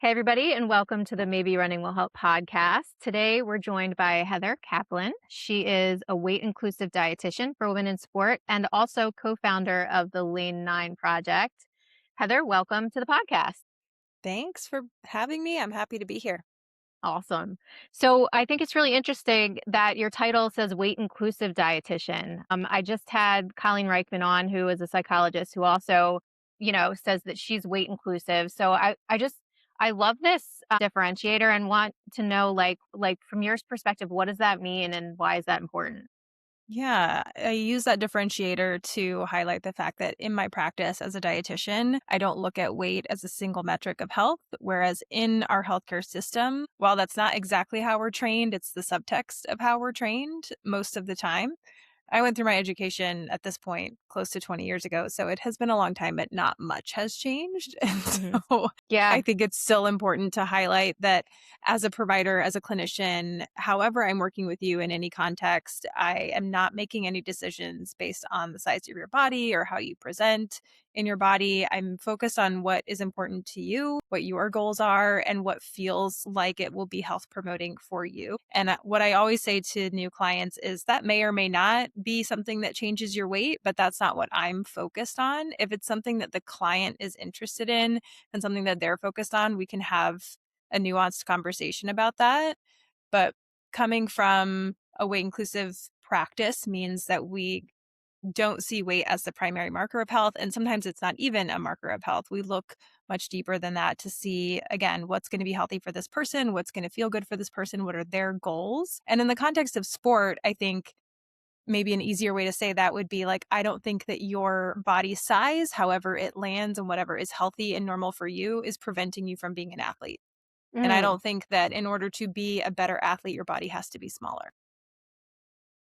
Hey, everybody, and welcome to the Maybe Running Will Help podcast. Today, we're joined by Heather Caplan. She is a weight inclusive dietitian for women in sport and also co founder of the Lane 9 Project. Heather, welcome to the podcast. Thanks for having me. I'm happy to be here. Awesome. So, I think it's really interesting that your title says weight inclusive dietitian. I just had Colleen Reichman on, who is a psychologist who also, says that she's weight inclusive. So, I love this differentiator and want to know, like from your perspective, what does that mean and why is that important? Yeah, I use that differentiator to highlight the fact that in my practice as a dietitian, I don't look at weight as a single metric of health. Whereas in our healthcare system, while that's not exactly how we're trained, it's the subtext of how we're trained most of the time. I went through my education at this point close to 20 years ago. So it has been a long time, but not much has changed. And Hmm. so Yeah. I think it's still important to highlight that as a provider, as a clinician, however I'm working with you in any context, I am not making any decisions based on the size of your body or how you present in your body. I'm focused on what is important to you, what your goals are, and what feels like it will be health promoting for you. And what I always say to new clients is that may or may not be something that changes your weight, but that's not what I'm focused on. If it's something that the client is interested in and something that they're focused on, we can have a nuanced conversation about that. But coming from a weight inclusive practice means that we don't see weight as the primary marker of health. And sometimes it's not even a marker of health. We look much deeper than that to see, again, what's going to be healthy for this person, what's going to feel good for this person, what are their goals. And in the context of sport, I think maybe an easier way to say that would be like, I don't think that your body size, however it lands and whatever is healthy and normal for you, is preventing you from being an athlete. And I Mm, don't think that in order to be a better athlete, your body has to be smaller.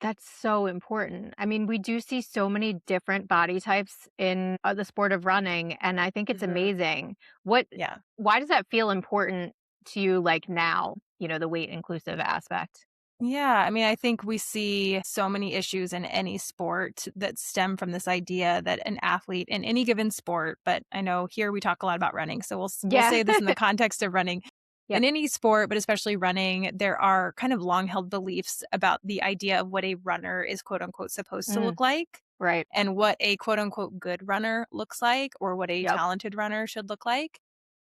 that's so important. I mean, we do see so many different body types in the sport of running, and I think it's Mhm. amazing. What, Yeah. why does that feel important to you, like now, the weight inclusive aspect? Yeah, I mean, I think we see so many issues in any sport that stem from this idea that an athlete in any given sport, but I know here we talk a lot about running, so we'll Yeah. say this in the context of running. Yep. In any sport, but especially running, there are kind of long held beliefs about the idea of what a runner is quote unquote supposed to Mm, look like right. and what a quote unquote good runner looks like or what a Yep. talented runner should look like.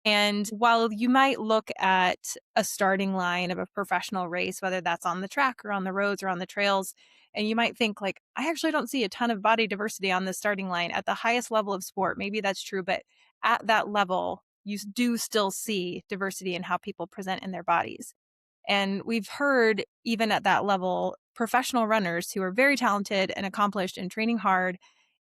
And while you might look at a starting line of a professional race, whether that's on the track or on the roads or on the trails, and you might think like, I actually don't see a ton of body diversity on the starting line at the highest level of sport. Maybe that's true, but at that level, do still see diversity in how people present in their bodies. And we've heard, even at that level, professional runners who are very talented and accomplished and training hard,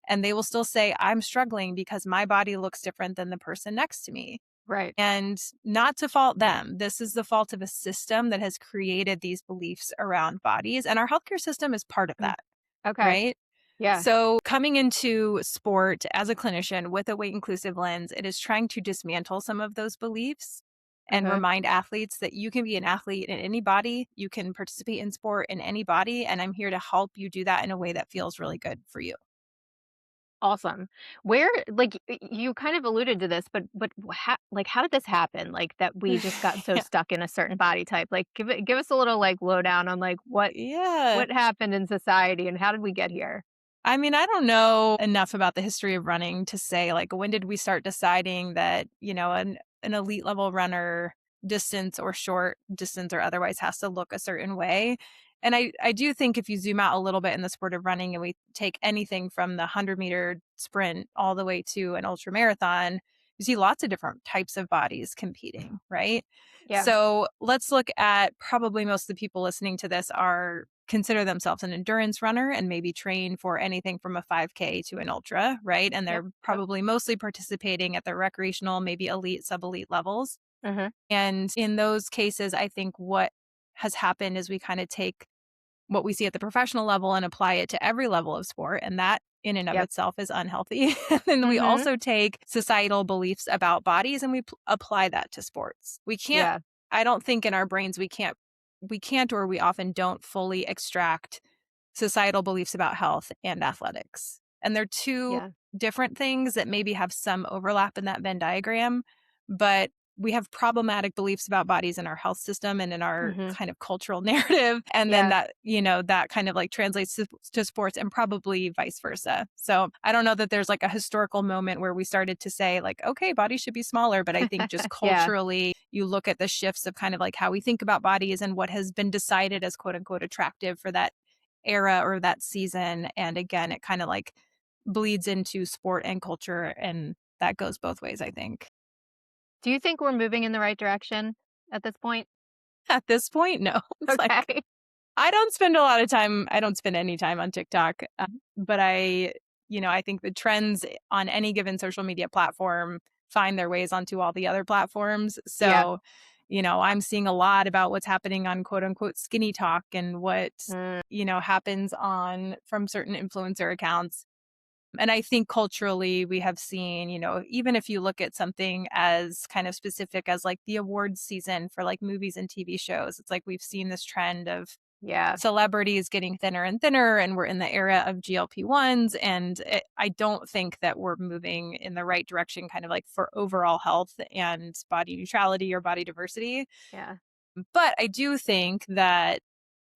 and they will still say, I'm struggling because my body looks different than the person next to me. Right. And not to fault them. This is the fault of a system that has created these beliefs around bodies. And our healthcare system is part of Mm, that, okay. right? Yeah. So, coming into sport as a clinician with a weight inclusive lens, it is trying to dismantle some of those beliefs and Uh-huh. remind athletes that you can be an athlete in any body, you can participate in sport in any body, and I'm here to help you do that in a way that feels really good for you. Awesome. Where, like, you kind of alluded to this, but how did this happen? Like that we just got so Yeah. stuck in a certain body type. Like, give us a little like lowdown on like Yeah. what happened in society and how did we get here? I mean, I don't know enough about the history of running to say, like, when did we start deciding that, an elite level runner, distance or short distance or otherwise, has to look a certain way. And I do think if you zoom out a little bit in the sport of running and we take anything from the 100-meter sprint all the way to an ultra marathon, you see lots of different types of bodies competing, right? Yeah. So let's look at, probably most of the people listening to this are consider themselves an endurance runner and maybe train for anything from a 5K to an ultra, right? And Yep. they're Yep. probably mostly participating at the recreational, maybe elite, sub elite levels. Uh-huh. And in those cases, I think what has happened is we kind of take what we see at the professional level and apply it to every level of sport. And that in and of Yep. itself is unhealthy. And then we Mm-hmm. also take societal beliefs about bodies and we apply that to sports. We can't, Yeah. I don't think in our brains, we can't, or we often don't fully extract societal beliefs about health and athletics. And they're two Yeah. different things that maybe have some overlap in that Venn diagram, but we have problematic beliefs about bodies in our health system and in our Mhm. kind of cultural narrative. And then Yeah. that, that kind of like translates to sports and probably vice versa. So I don't know that there's like a historical moment where we started to say, like, okay, bodies should be smaller. But I think just Yeah. culturally, you look at the shifts of kind of like how we think about bodies and what has been decided as quote unquote attractive for that era or that season. And again, it kind of like bleeds into sport and culture. And that goes both ways, I think. Do you think we're moving in the right direction at this point? At this point, no. It's like Okay. I don't spend any time on TikTok, but I think the trends on any given social media platform find their ways onto all the other platforms. Yeah. So, I'm seeing a lot about what's happening on quote unquote skinny talk and what, Mm, happens on from certain influencer accounts. And I think culturally, we have seen, even if you look at something as kind of specific as like the awards season for like movies and TV shows, it's like we've seen this trend of yeah. celebrities getting thinner and thinner, and we're in the era of GLP-1s. And I don't think that we're moving in the right direction, kind of like for overall health and body neutrality or body diversity. Yeah. But I do think that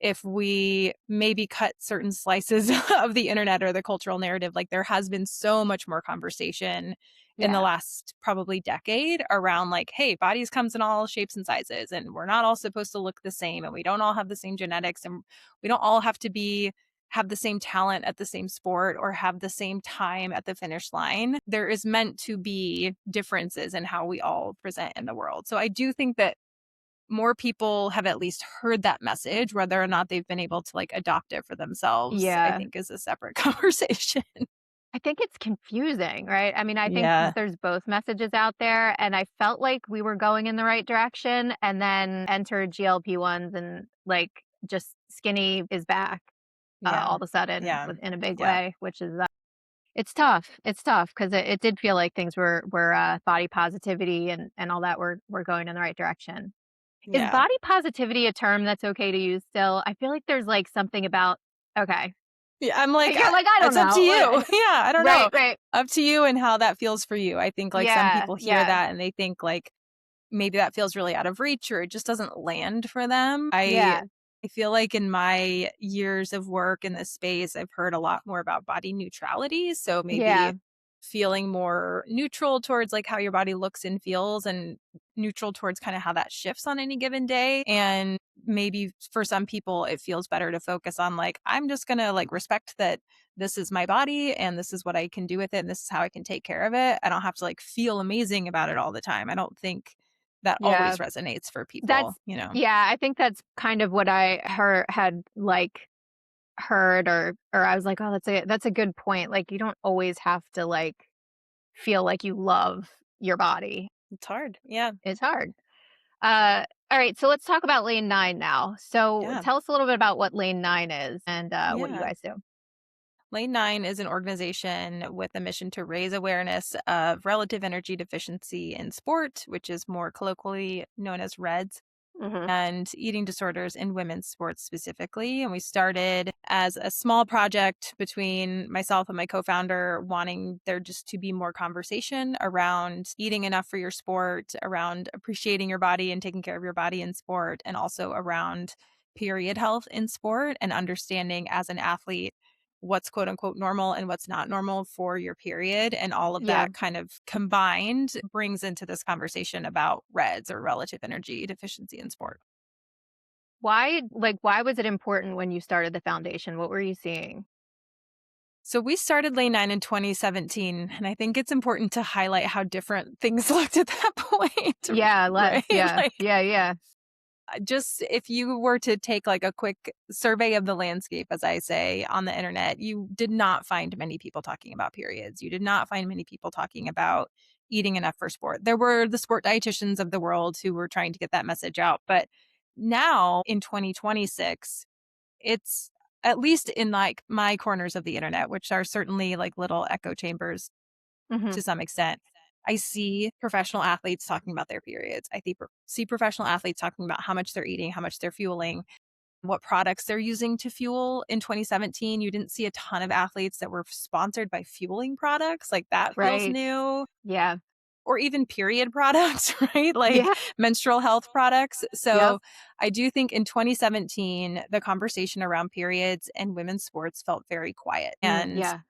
if we maybe cut certain slices of the internet or the cultural narrative, like there has been so much more conversation in the Yeah. last probably decade around like, hey, bodies comes in all shapes and sizes, and we're not all supposed to look the same, and we don't all have the same genetics, and we don't all have to have the same talent at the same sport or have the same time at the finish line. There is meant to be differences in how we all present in the world. So I do think that more people have at least heard that message. Whether or not they've been able to like adopt it for themselves, I Yeah. think is a separate conversation. I think it's confusing, right? I mean, I think Yeah. that there's both messages out there, and I felt like we were going in the right direction, and then enter GLP-1s and like just skinny is back all Yeah. of a sudden Yeah. in a big Yeah. way, which is it's tough. It's tough because it did feel like things were body positivity and all that were going in the right direction. Is Yeah. body positivity a term that's okay to use still? I feel like there's like something about okay. Yeah, I'm like, You're like, I don't it's up to know. you. Yeah, I don't Right, know. right. Up to you and how that feels for you. I think like some Yeah, people hear yeah, that and they think like maybe that feels really out of reach or it just doesn't land for them. yeah, I feel like in my years of work in this space, I've heard a lot more about body neutrality. So yeah, maybe feeling more neutral towards like how your body looks and feels and neutral towards kind of how that shifts on any given day. And maybe for some people it feels better to focus on like I'm just going to like respect that this is my body and this is what I can do with it and this is how I can take care of it. I don't have to like feel amazing about it all the time. I don't think that yeah. always resonates for That's people. yeah, I think that's kind of what I had like heard or I was like, "Oh, that's a good point." Like you don't always have to like feel like you love your body. It's hard. Yeah. It's hard. All right, so let's talk about Lane 9 now. So Yeah. tell us a little bit about what Lane 9 is and what you Yeah. guys do. Lane 9 is an organization with a mission to raise awareness of relative energy deficiency in sport, which is more colloquially known as REDS, Mhm. and eating disorders in women's sports specifically. And we started as a small project between myself and my co founder, wanting there just to be more conversation around eating enough for your sport, around appreciating your body and taking care of your body in sport, and also around period health in sport and understanding as an athlete what's quote unquote normal and what's not normal for your period. And all of Yeah. that kind of combined brings into this conversation about REDS or relative energy deficiency in sport. Why was it important when you started the foundation? What were you seeing? So we started Lane 9 in 2017, and I think it's important to highlight how different things looked at that point, Yeah, right? let's. Yeah. Like Yeah, yeah. just if you were to take like a quick survey of the landscape, as I say, on the internet, you did not find many people talking about periods. You did not find many people talking about eating enough for sport. There were the sport dietitians of the world who were trying to get that message out. But now in 2026, it's at least in like my corners of the internet, which are certainly like little echo chambers Mhm. to some extent. I see professional athletes talking about their periods. See professional athletes talking about how much they're eating, how much they're fueling, what products they're using to fuel. In 2017, you didn't see a ton of athletes that were sponsored by fueling products. Like that feels Right. new. Yeah. or even period products, right? Like Yeah. menstrual health products. Yep. So I do think in 2017, the conversation around periods and women's sports felt very quiet. And Yeah.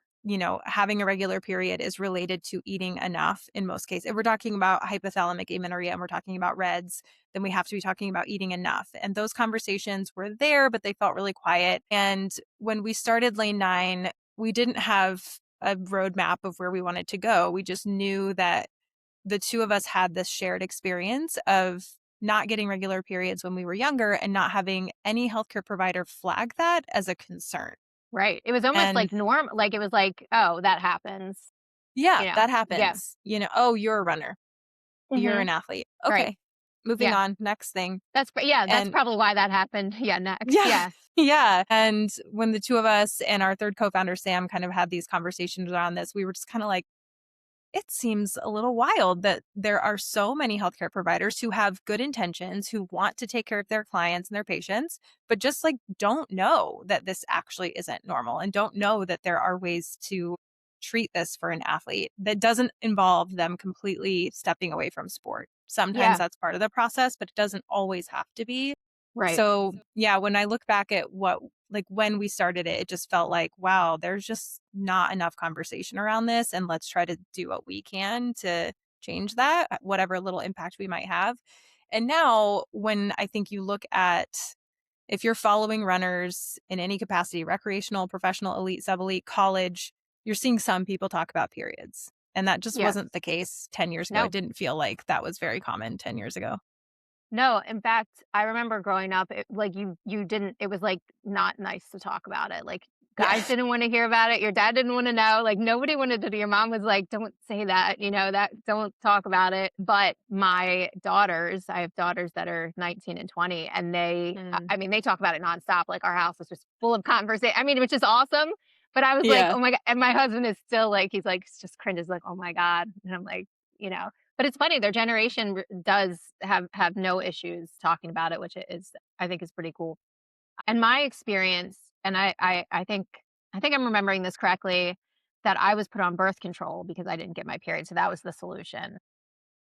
having a regular period is related to eating enough in most cases. If we're talking about hypothalamic amenorrhea and we're talking about REDS, then we have to be talking about eating enough. And those conversations were there, but they felt really quiet. And when we started Lane 9, we didn't have a roadmap of where we wanted to go. We just knew that the two of us had this shared experience of not getting regular periods when we were younger and not having any healthcare provider flag that as a concern. Right. It was almost And like like, it was like, "Oh, that happens." yeah, You know? that Yeah. happens. Oh, you're a runner. You're Mhm. an athlete. Right. Okay. Moving Yeah. on. Next thing. Yeah, that's And probably why that happened. Yeah, next. yeah, Yeah. yeah. And when the two of us and our third co founder, Sam, kind of had these conversations around this, we were just kind of like, it seems a little wild that there are so many healthcare providers who have good intentions, who want to take care of their clients and their patients, but just like don't know that this actually isn't normal and don't know that there are ways to treat this for an athlete that doesn't involve them completely stepping away from sport. Sometimes Yeah. that's part of the process, but it doesn't always have to be. Right. So, yeah, when I look back at when we started it, it just felt like, wow, there's just not enough conversation around this. And let's try to do what we can to change that, whatever little impact we might have. And now, when I think you look at if you're following runners in any capacity, recreational, professional, elite, sub elite, college, you're seeing some people talk about periods. And that just Yeah. wasn't the case 10 years ago. It No. didn't feel like that was very common 10 years ago. No, in fact, I remember growing up, like, you didn't it was, like, not nice to talk about it, like, Yeah. guys didn't wanna hear about it, your dad didn't wanna know, like, nobody wanted to your mom was like, "Don't say that," that "Don't talk about it," but my daughters I have daughters that are 19 and 20, and Mm. I mean, they talk about it nonstop, like, our house is just full of conversation. I mean, which is awesome, but I was like, Yeah. "Oh my god," and my husband is still like he's like, just cringes, like, "Oh my god," and I'm like, you know? But it's funny, their generation does have no issues talking about it, which is I think is pretty cool. And my experience, and I think I'm remembering this correctly, that I was put on birth control because I didn't get my period, so that was the solution.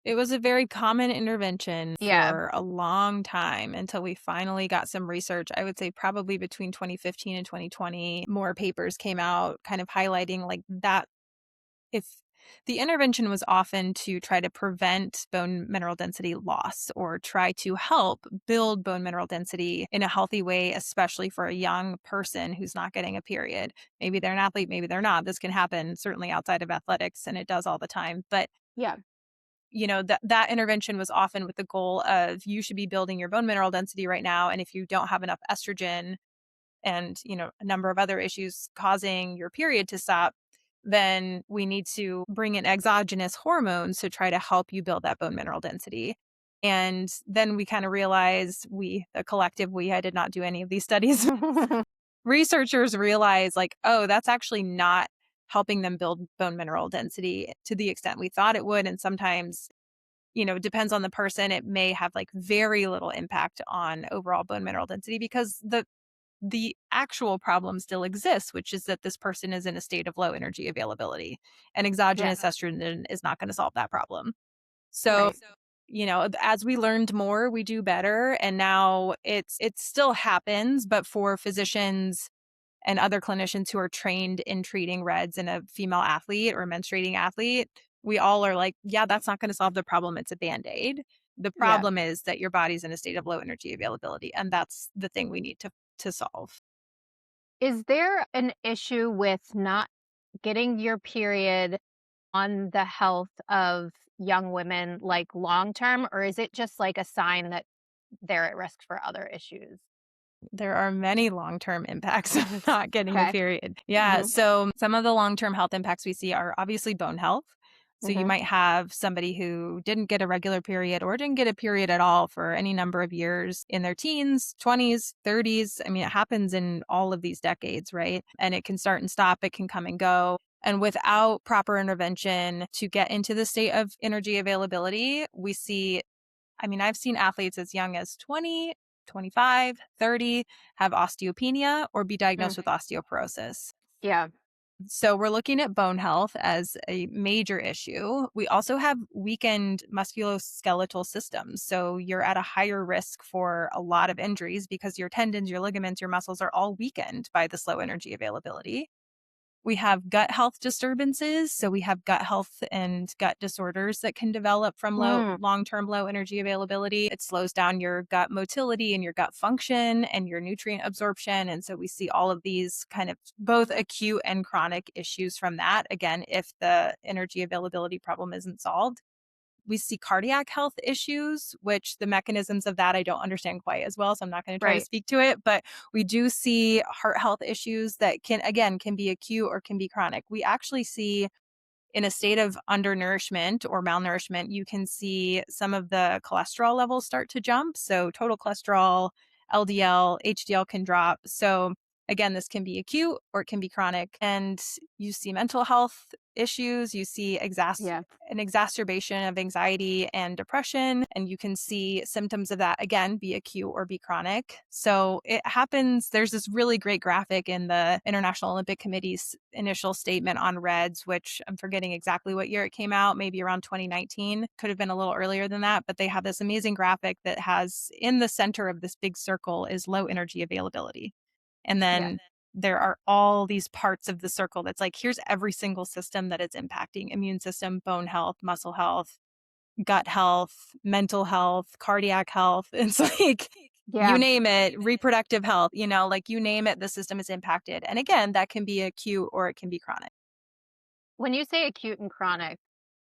It was a very common intervention Yeah, for a long time until we finally got some research. I would say probably between 2015 and 2020, more papers came out kind of highlighting like that if the intervention was often to try to prevent bone mineral density loss or try to help build bone mineral density in a healthy way, especially for a young person who's not getting a period. Maybe they're an athlete, maybe they're not. This can happen certainly outside of athletics and it does all the time. But yeah, that intervention was often with the goal of you should be building your bone mineral density right now. And if you don't have enough estrogen and, a number of other issues causing your period to stop, then we need to bring in exogenous hormones to try to help you build that bone mineral density. And then we kind of realized the collective, I did not do any of these studies. Researchers realized like, oh, that's actually not helping them build bone mineral density to the extent we thought it would. And sometimes it depends on the person. It may have like very little impact on overall bone mineral density because the actual problem still exists, which is that this person is in a state of low energy availability and yeah, exogenous estrogen is not going to solve that problem. So, right, as we learned more, we do better. And now it still happens, but for physicians and other clinicians who are trained in treating REDS in a female athlete or a menstruating athlete, we all are like, yeah, that's not going to solve the problem. It's a band aid. The yeah. problem is that your body's in a state of low energy availability. And that's the thing we need to solve. Is there an issue with not getting your period on the health of young women, like, long term, or is it just, like, a sign that they're at risk for other issues? There are many long-term impacts of not getting a Okay. period. Yeah, Mhm, so some of the long-term health impacts we see are obviously bone health. So you mhm. might have somebody who didn't get a regular period or didn't get a period at all for any number of years in their teens, 20s, 30s. I mean, it happens in all of these decades, right? And it can start and stop, it can come and go. And without proper intervention to get into the state of energy availability, we see I've seen athletes as young as 20, 25, 30 have osteopenia or be Mm, diagnosed with osteoporosis. yeah. So we're looking at bone health as a major issue. We also have weakened musculoskeletal systems. So you're at a higher risk for a lot of injuries because your tendons, your ligaments, your muscles are all weakened by the slow energy availability. We have gut health disturbances. So we have gut health and gut disorders that can develop from Mm, long-term low energy availability. It slows down your gut motility and your gut function and your nutrient absorption. And so we see all of these kind of both acute and chronic issues from that. Again, if the energy availability problem isn't solved. We see cardiac health issues, which the mechanisms of that I don't understand quite as well, so I'm not going to try to right. speak to it, but we do see heart health issues that can again can be acute or can be chronic. We actually see in a state of undernourishment or malnourishment, you can see some of the cholesterol levels start to jump. So, total cholesterol, LDL, HDL can drop. So, again, this can be acute or it can be chronic. And you see mental health issues, you see Yeah. an exacerbation of anxiety and depression, and you can see symptoms of that again be acute or be chronic. So it happens. There's this really great graphic in the International Olympic Committee's initial statement on REDS, which I'm forgetting exactly what year it came out, maybe around 2019, could have been a little earlier than that. But they have this amazing graphic that has in the center of this big circle is low energy availability. And Yeah. then there are all these parts of the circle that's like, here's every single system that it's impacting: immune system, bone health, muscle health, gut health, mental health, cardiac health. It's like, you Yeah. name it, reproductive health, like you name it, the system is impacted. And again, that can be acute or it can be chronic. When you say acute and chronic,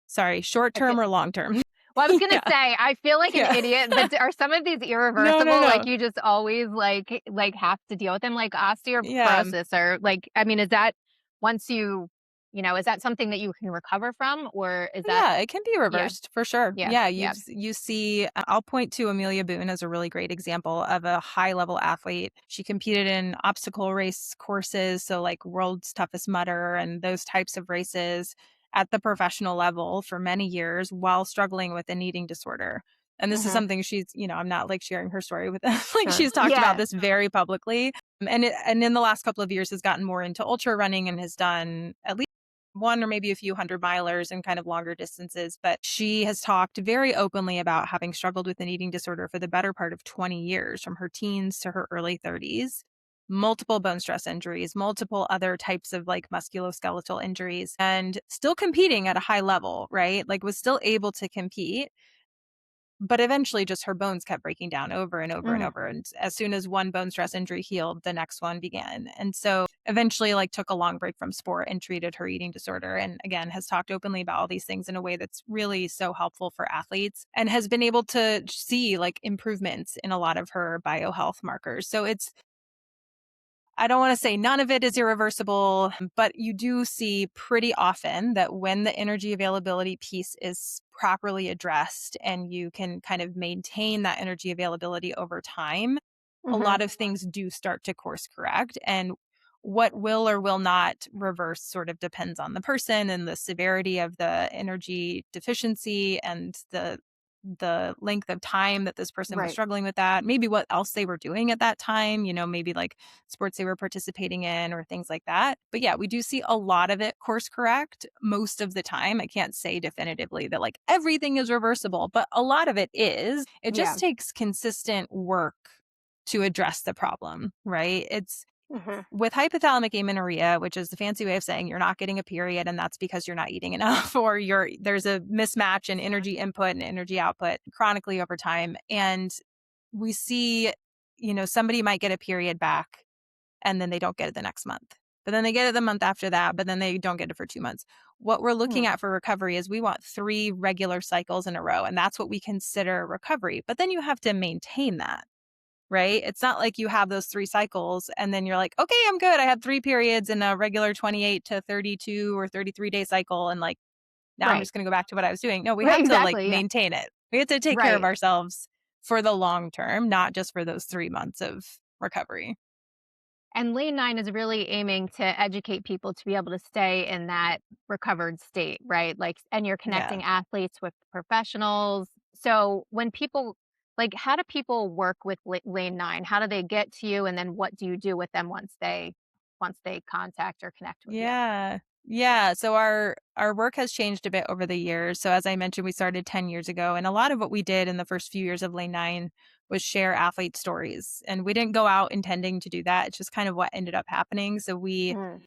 Sorry, short I feel term or long term. well, I was gonna Yeah. say, I feel like an Yeah. idiot, but are some of these No, no, irreversible? Like, no. you just always, like, have to deal with them, like Yeah. osteoporosis or, like I mean, is that once is that something that you can recover from, or is that Yeah, it can be yeah, reversed for sure. yeah, Yeah, yeah, you see I'll point to Amelia Boone as a really great example of a high-level athlete. She competed in obstacle race courses, so like World's Toughest Mudder and those types of races at the professional level for many years while struggling with an eating disorder. And this is mhm, something I'm not like sharing her story with like sure, she's talked about yeah, this very publicly. And in the last couple of years has gotten more into ultra running and has done at least one or maybe a few hundred milers and kind of longer distances. But she has talked very openly about having struggled with an eating disorder for the better part of 20 years, from her teens to her early 30s, multiple bone stress injuries, multiple other types of like musculoskeletal injuries, and still competing at a high level, right? Like was still able to compete, but eventually just her bones kept breaking down over and over and mhm, over. And as soon as one bone stress injury healed, the next one began. And so eventually like took a long break from sport and treated her eating disorder. And again, has talked openly about all these things in a way that's really so helpful for athletes and has been able to see like improvements in a lot of her biohealth markers. So I don't want to say none of it is irreversible, but you do see pretty often that when the energy availability piece is properly addressed and you can kind of maintain that energy availability over time, a mhm, lot of things do start to course correct. And what will or will not reverse sort of depends on the person and the severity of the energy deficiency and the length of time that this person was right, struggling with that, maybe what else they were doing at that time, maybe like sports they were participating in or things like that. But yeah, we do see a lot of it course correct most of the time. I can't say definitively that like everything is reversible, but a lot of it is. It yeah, just takes consistent work to address the problem, right? It's mhm, with hypothalamic amenorrhea, which is the fancy way of saying you're not getting a period and that's because you're not eating enough or there's a mismatch in energy input and energy output chronically over time. And we see, somebody might get a period back and then they don't get it the next month. But then they get it the month after that, but then they don't get it for 2 months. What we're looking mm, at for recovery is we want 3 regular cycles in a row, and that's what we consider recovery. But then you have to maintain that, right? It's not like you have those 3 cycles and then you're like, okay, I'm good. I had 3 periods in a regular 28 to 32 or 33-day cycle. And like, now I'm right, just going to go back to what I was doing. No, we right, have to like exactly, yeah, maintain it. We have to take care of right. ourselves for the long term, not just for those 3 months of recovery. And Lane 9 is really aiming to educate people to be able to stay in that recovered state, right? Like, and you're Yeah. connecting athletes with professionals. So when people like, how do people work with Lane 9? How do they get to you? And then what do you do with them once they once they contact or connect with you? Yeah. Yeah, so our work has changed a bit over the years. So as I mentioned, we started 10 years ago, and a lot of what we did in the first few years of Lane 9 was share athlete stories. And we didn't go out intending to do that. It's just kind of what ended up happening. So we Mm.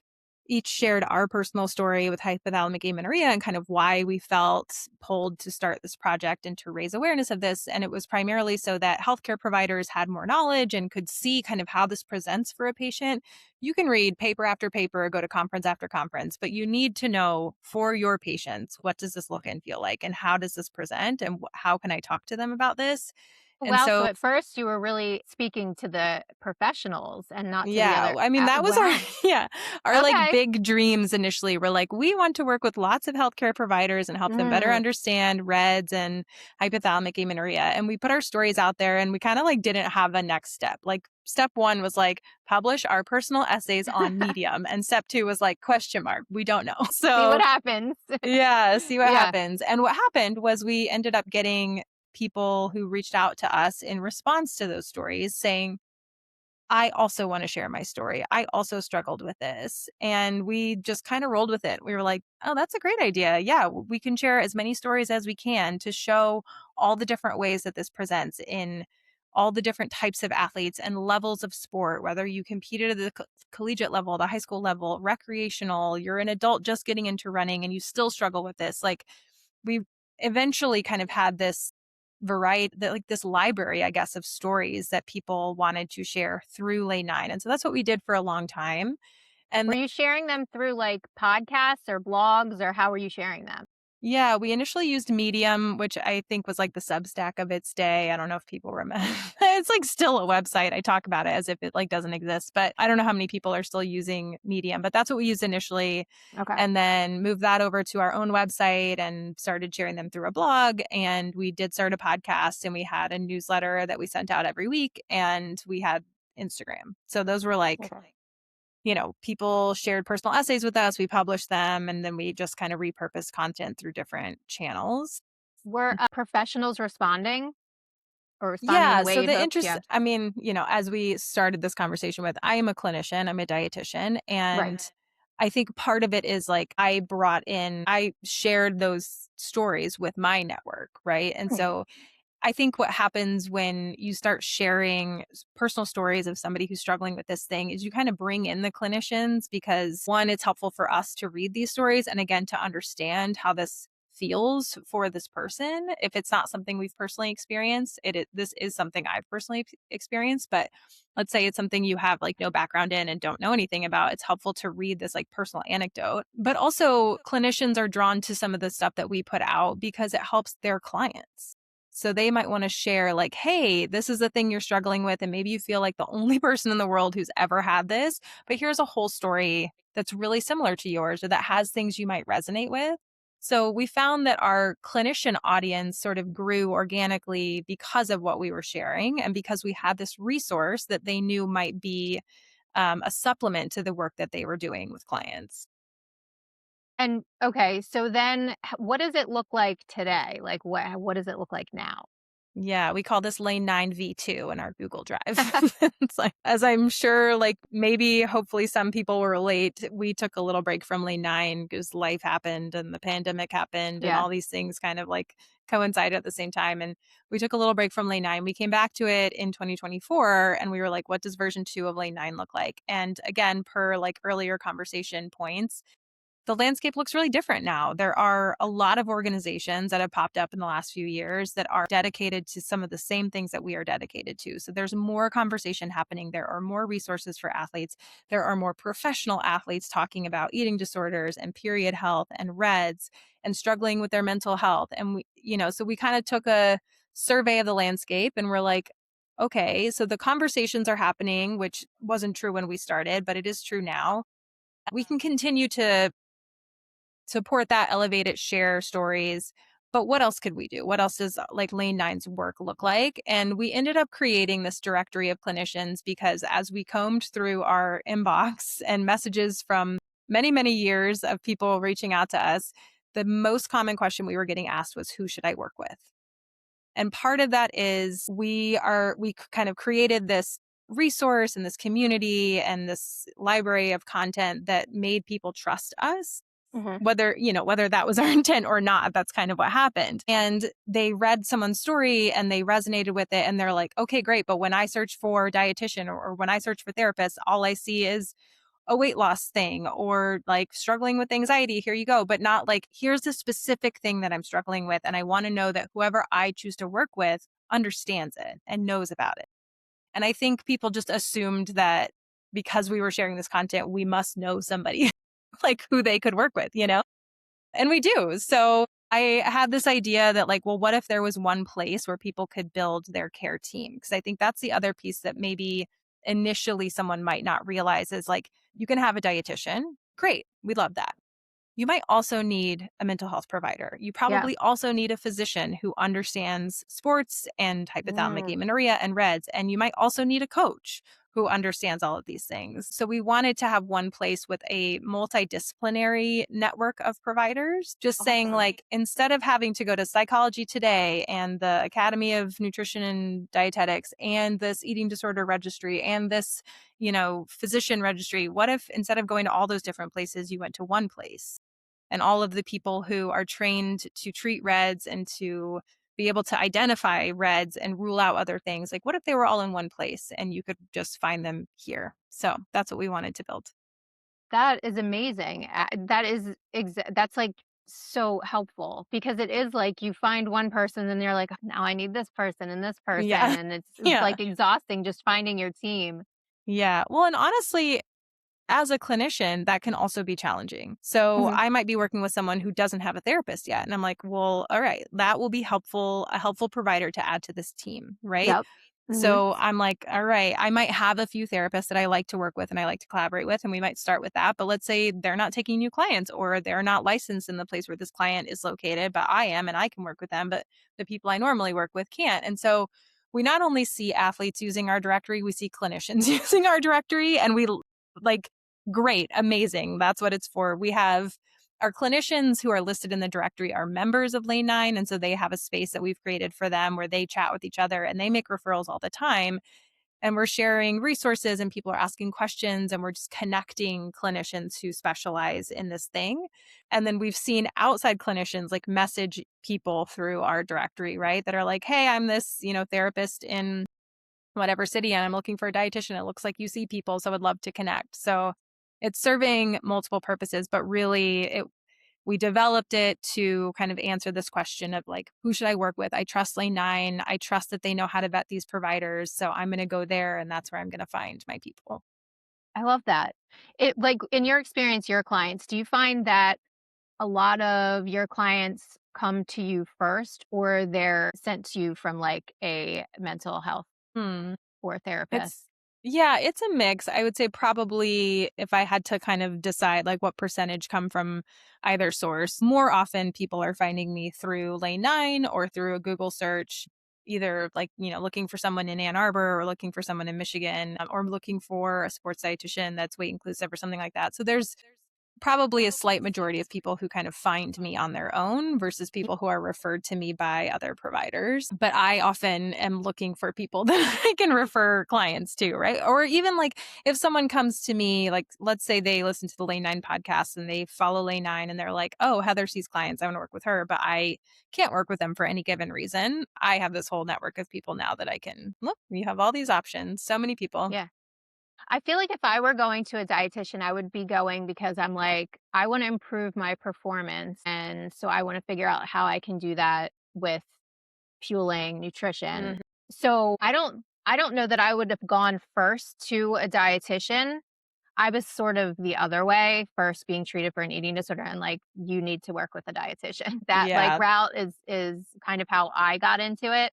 each shared our personal story with hypothalamic amenorrhea and kind of why we felt pulled to start this project and to raise awareness of this. And it was primarily so that healthcare providers had more knowledge and could see kind of how this presents for a patient. You can read paper after paper, go to conference after conference, but you need to know for your patients, what does this look and feel like? And how does this present? And how can I talk to them about this? And Wow, so so at first you were really speaking to the professionals and not to the yeah, other I mean, that was our wow. yeah, our, like, Okay. big dreams initially were, like, we want to work with lots of healthcare providers and help them better Mm. understand RED-S and hypothalamic amenorrhea, and we put our stories out there, and we kinda, like, didn't have a next step. Like, step 1 was, like, publish our personal essays on Medium, and step 2 was, like, question mark, we don't know. See what So happens. yeah, see what Yeah. happens, and what happened was we ended up getting people who reached out to us in response to those stories saying, I also want to share my story. I also struggled with this. And we just kind of rolled with it. We were like, oh, that's a great idea. Yeah, we can share as many stories as we can to show all the different ways that this presents in all the different types of athletes and levels of sport, whether you competed at the collegiate level, the high school level, recreational, you're an adult just getting into running and you still struggle with this. Like, we eventually kind of had this like this library, I guess, of stories that people wanted to share through Lane 9. And so that's what we did for a long time. Were And you sharing them through, like, podcasts or blogs, or how were you sharing them? yeah, we initially used Medium, which I think was like the Substack of its day. I don't know if people remember. It's like still a website. I talk about it as if it like doesn't exist, but I don't know how many people are still using Medium, but that's what we used initially. Okay. And then moved that over to our own website and started sharing them through a blog. And we did start a podcast and we had a newsletter that we sent out every week and we had Instagram. So those were like Okay. people shared personal essays with us, we published them, and then we just kind of repurposed content through different channels. Were, professionals responding or responding in Yeah, the way so you'd the hoped? interest Yeah. I mean, as we started this conversation with, I am a clinician, I'm a dietitian, Right. and I think part of it is like I shared those stories with my network, right? And Mhm. so I think what happens when you start sharing personal stories of somebody who's struggling with this thing is you kind of bring in the clinicians because one, it's helpful for us to read these stories and again to understand how this feels for this person. If it's not something we've personally experienced, this is something I've personally experienced, but let's say it's something you have like no background in and don't know anything about, it's helpful to read this like personal anecdote. But also clinicians are drawn to some of the stuff that we put out because it helps their clients. So they might want to share, like, hey, this is the thing you're struggling with. And maybe you feel like the only person in the world who's ever had this, but here's a whole story that's really similar to yours or that has things you might resonate with. So we found that our clinician audience sort of grew organically because of what we were sharing and because we had this resource that they knew might be a supplement to the work that they were doing with clients. And, okay, so then what does it look like today? Like, what does it look like now? Yeah, we call this Lane 9 V2 in our Google Drive. It's like, as I'm sure, like maybe hopefully some people will relate, we took a little break from Lane 9 because life happened and the pandemic happened and Yeah. all these things kind of like coincided at the same time. And we took a little break from Lane 9. We came back to it in 2024 and we were like, what does version 2 of Lane 9 look like? And again, per like earlier conversation points, the landscape looks really different now. There are a lot of organizations that have popped up in the last few years that are dedicated to some of the same things that we are dedicated to. So there's more conversation happening. There are more resources for athletes. There are more professional athletes talking about eating disorders and period health and REDS and struggling with their mental health. And so we kind of took a survey of the landscape and we're like, okay, so the conversations are happening, which wasn't true when we started, but it is true now. We can continue to support that, elevate it, share stories. But what else could we do? What else does like Lane Nine's work look like? And we ended up creating this directory of clinicians because as we combed through our inbox and messages from many, many years of people reaching out to us, the most common question we were getting asked was, who should I work with? And part of that is we kind of created this resource and this community and this library of content that made people trust us, Mhm. whether that was our intent or not. That's kind of what happened. And they read someone's story and they resonated with it. And they're like, okay, great. But when I search for dietitian or when I search for therapist, all I see is a weight loss thing or like struggling with anxiety. Here you go. But not like, here's the specific thing that I'm struggling with. And I want to know that whoever I choose to work with understands it and knows about it. And I think people just assumed that because we were sharing this content, we must know somebody like who they could work with, And we do. So I had this idea that, like, well, what if there was one place where people could build their care team? Because I think that's the other piece that maybe initially someone might not realize is like, you can have a dietitian. Great. We love that. You might also need a mental health provider. You Yeah. probably also need a physician who understands sports and hypothalamic Mm. amenorrhea and REDS. And you might also need a coach who understands all of these things. So we wanted to have one place with a multidisciplinary network of providers, just saying Awesome. like, instead of having to go to Psychology Today and the Academy of Nutrition and Dietetics and this eating disorder registry and this, physician registry, what if instead of going to all those different places, you went to one place? And all of the people who are trained to treat reds and to be able to identify reds and rule out other things. Like, what if they were all in one place and you could just find them here? So that's what we wanted to build. That is amazing. That's, like, so helpful because it is like you find one person and you're like, "Now I need this person and this person," Yeah. and it's, Yeah. like, exhausting just finding your team. Yeah. Well, and honestly, as a clinician, that can also be challenging. So Mhm. I might be working with someone who doesn't have a therapist yet. And I'm like, well, all right, that will be helpful, a helpful provider to add to this team. Right. Yep. Mhm. So I'm like, all right, I might have a few therapists that I like to work with and I like to collaborate with, and we might start with that. But let's say they're not taking new clients or they're not licensed in the place where this client is located, but I am and I can work with them, but the people I normally work with can't. And so we not only see athletes using our directory, we see clinicians using our directory, and like, great, amazing. That's what it's for. We have our clinicians who are listed in the directory are members of Lane 9. And so they have a space that we've created for them where they chat with each other and they make referrals all the time. And we're sharing resources and people are asking questions and we're just connecting clinicians who specialize in this thing. And then we've seen outside clinicians like message people through our directory, right? That are like, hey, I'm this, therapist in whatever city and I'm looking for a dietitian. It looks like you see people, so I would love to connect. So it's serving multiple purposes, but really we developed it to kind of answer this question of like, who should I work with? I trust Lane 9. I trust that they know how to vet these providers. So I'm going to go there and that's where I'm going to find my people. I love that. Like, in your experience, your clients, do you find that a lot of your clients come to you first or they're sent to you from, like, a mental health Hmm. or therapist? It's yeah, it's a mix. I would say probably if I had to kind of decide like what percentage come from either source, more often people are finding me through Lane 9 or through a Google search, either like, looking for someone in Ann Arbor or looking for someone in Michigan, or looking for a sports dietitian that's weight inclusive or something like that. So there's probably a slight majority of people who kind of find me on their own versus people who are referred to me by other providers. But I often am looking for people that I can refer clients to, right? Or even like if someone comes to me, like let's say they listen to the Lane 9 podcast and they follow Lane 9 and they're like, oh, Heather sees clients. I want to work with her, but I can't work with them for any given reason. I have this whole network of people now that I can look, you have all these options. So many people. Yeah. I feel like if I were going to a dietitian, I would be going because I'm like, I want to improve my performance. And so I want to figure out how I can do that with fueling, nutrition. Mhm. So I don't know that I would have gone first to a dietitian. I was sort of the other way, first being treated for an eating disorder and like you need to work with a dietitian. That like Yeah. route is kind of how I got into it.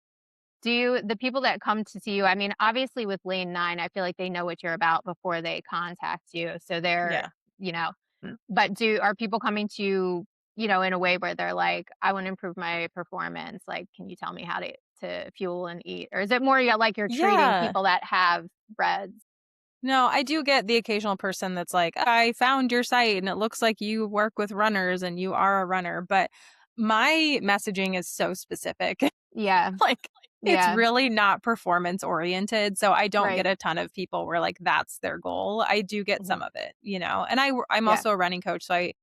Do you the people that come to see you, I mean, obviously with Lane 9, I feel like they know what you're about before they contact you. So they're, Yeah. you know, but do are people coming to you, in a way where they're like, I want to improve my performance. Like, can you tell me how to fuel and eat? Or is it more like you're treating Yeah. people that have breads? No, I do get the occasional person that's like, I found your site and it looks like you work with runners and you are a runner. But my messaging is so specific. Yeah. like, It's Yeah. really not performance oriented, so I don't get Right. a ton of people where, like, that's their goal. I do get Mhm. some of it, and I'm Yeah. also a running coach, so I